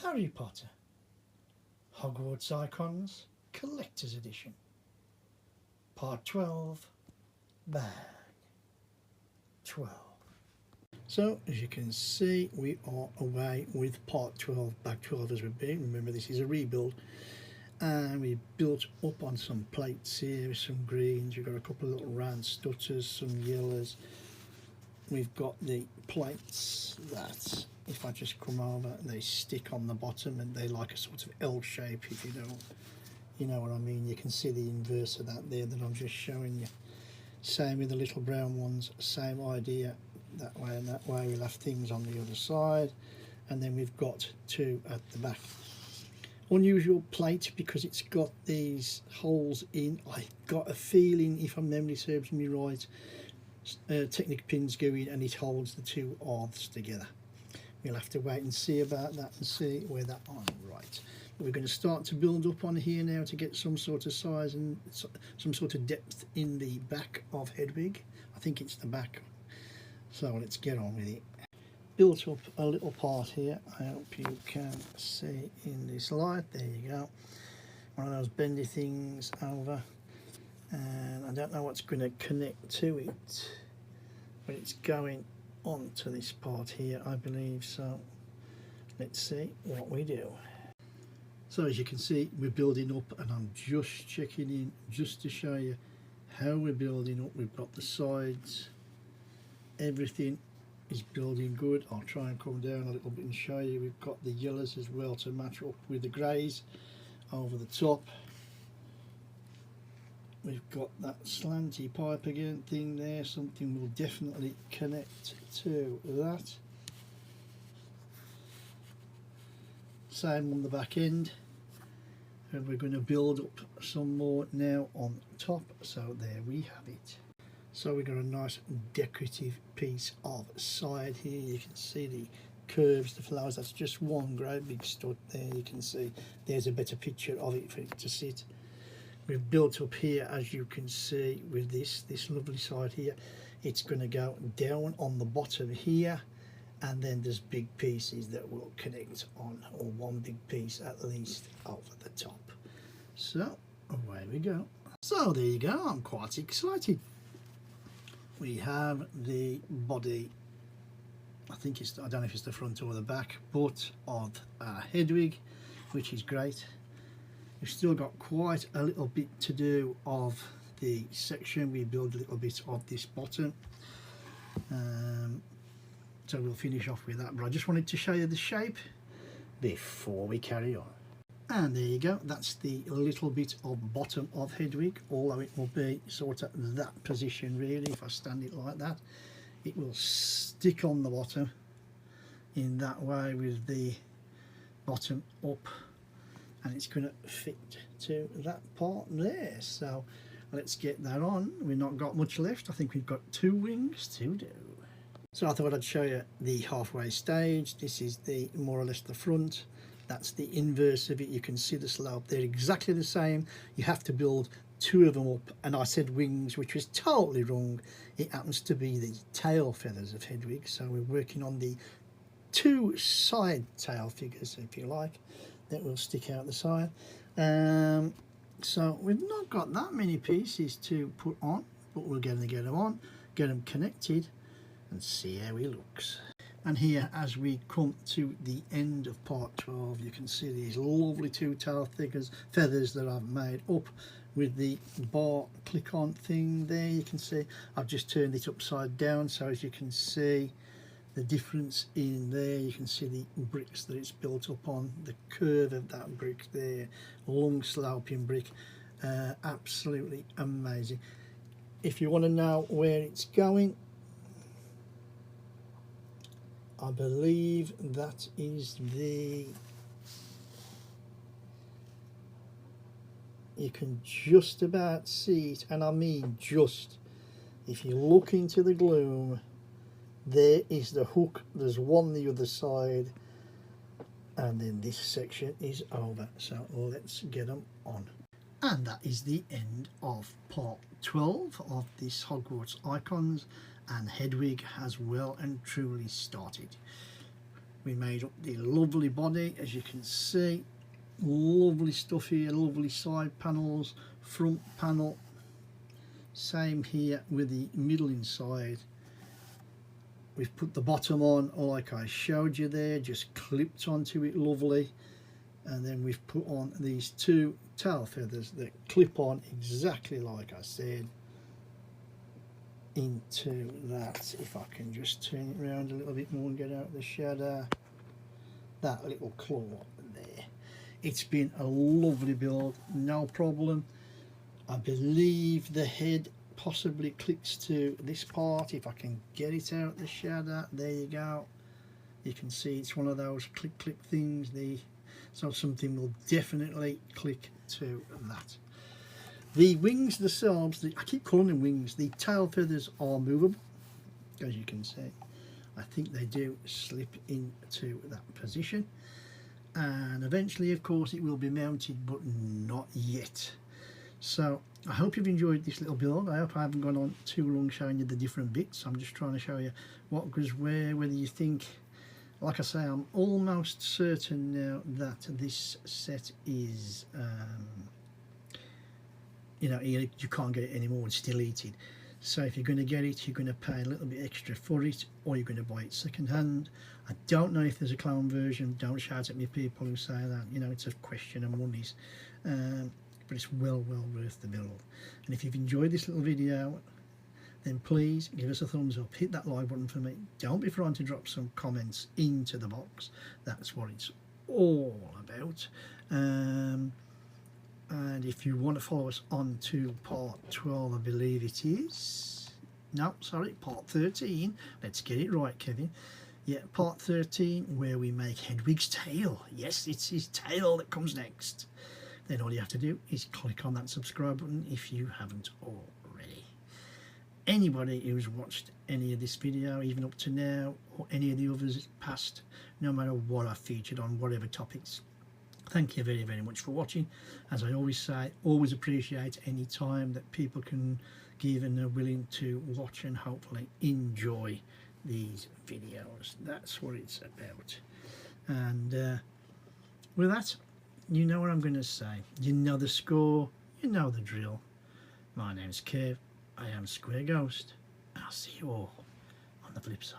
Harry Potter Hogwarts Icons Collector's Edition Part 12 Bag 12. So as you can see, we are away with part 12, bag 12 as we've been. Remember, this is a rebuild, and we built up on some plates here, some greens, we've got a couple of little round stutters, some yellows. We've got the plates that, if I just come over, they stick on the bottom and they like a sort of L shape, if you know what I mean. You can see the inverse of that there that I'm just showing you. Same with the little brown ones, same idea, that way and that way. We'll have things on the other side, and then we've got two at the back. Unusual plate because it's got these holes in. I got a feeling, if my memory serves me right, Technic pins go in and it holds the two halves together. We'll have to wait and see about that and see where that on. Right, we're going to start to build up on here now to get some sort of size and some sort of depth in the back of Hedwig. I think it's the back, so let's get on with it. Built up a little part here, I hope you can see in this light. There you go, one of those bendy things over, and I don't know what's going to connect to it, but it's going onto this part here, I believe. So let's see what we do. So as you can see, we're building up, and I'm just checking in just to show you how we're building up. We've got the sides, everything is building good. I'll try and come down a little bit and show you. We've got the yellows as well to match up with the greys over the top. We've got that slanty pipe again thing there, something will definitely connect to that. Same on the back end, and we're going to build up some more now on top. So there we have it. So we've got a nice decorative piece of side here. You can see the curves, the flowers. That's just one great big stud there. You can see there's a better picture of it for it to sit. We've built up here, as you can see, with this lovely side here. It's going to go down on the bottom here, and then there's big pieces that will connect on, or one big piece at least over the top. So away we go. So there you go, I'm quite excited. We have the body, I think it's, I don't know if it's the front or the back, but of Hedwig, which is great. We've still got quite a little bit to do of the section. We build a little bit of this bottom, so we'll finish off with that, but I just wanted to show you the shape before we carry on. And there you go, that's the little bit of bottom of Hedwig, although it will be sort of that position really. If I stand it like that, it will stick on the bottom in that way with the bottom up, and it's going to fit to that part there. So let's get that on. We've not got much left. I think we've got 2 wings to do. So I thought I'd show you the halfway stage. This is the more or less the front. That's the inverse of it. You can see the slope. They're exactly the same. You have to build 2 of them up, and I said wings, which was totally wrong. It happens to be the tail feathers of Hedwig. So we're working on the 2 side tail figures, if you like, that will stick out the side. So we've not got that many pieces to put on, but we're going to get them on, get them connected, and see how he looks. And here, as we come to the end of part 12, you can see these lovely 2 tail feathers that I've made up with the bar click on thing there. You can see I've just turned it upside down, so as you can see the difference in there, you can see the bricks that it's built up on, the curve of that brick there, long sloping brick, absolutely amazing. If you want to know where it's going, I believe that is the, you can just about see it, and I mean just, if you look into the gloom, there is the hook, there's one the other side, and then this section is over. So let's get them on. And that is the end of part 12 of this Hogwarts Icons, and Hedwig has well and truly started. We made up the lovely body, as you can see. Lovely stuff here, lovely side panels, front panel. Same here with the middle inside. We've put the bottom on like I showed you there, just clipped onto it lovely. And then we've put on these two tail feathers that clip on exactly like I said into that. If I can just turn it around a little bit more and get out the shadow, that little claw there. It's been a lovely build, no problem. I believe the head possibly clicks to this part. If I can get it out the shadow, there you go. You can see it's one of those click things. So something will definitely click to that. The wings themselves, I keep calling them wings, the tail feathers are movable, as you can see. I think they do slip into that position, and eventually of course it will be mounted, but not yet. So I hope you've enjoyed this little build. I hope I haven't gone on too long showing you the different bits. I'm just trying to show you what goes where, whether you think, like I say, I'm almost certain now that this set is, you know, you can't get it anymore, it's deleted. So if you're going to get it, you're going to pay a little bit extra for it, or you're going to buy it second hand. I don't know if there's a clone version. Don't shout at me, people who say that. You know, it's a question of monies. But it's well worth the build. And if you've enjoyed this little video, then please give us a thumbs up, hit that like button for me. Don't be afraid to drop some comments into the box. That's what it's all about. And if you want to follow us on to part 12, I believe it is. No, sorry, part 13. Let's get it right, Kevin. Yeah, part 13, where we make Hedwig's tail. Yes, it's his tail that comes next. Then all you have to do is click on that subscribe button if you haven't already. Anybody who's watched any of this video, even up to now, or any of the others past, no matter what I've featured on, whatever topics, thank you very much for watching. As I always say, always appreciate any time that people can give and are willing to watch and hopefully enjoy these videos. That's what it's about. And with that, you know what I'm going to say. You know the score, you know the drill. My name's Kev, I am Square Ghost, and I'll see you all on the flip side.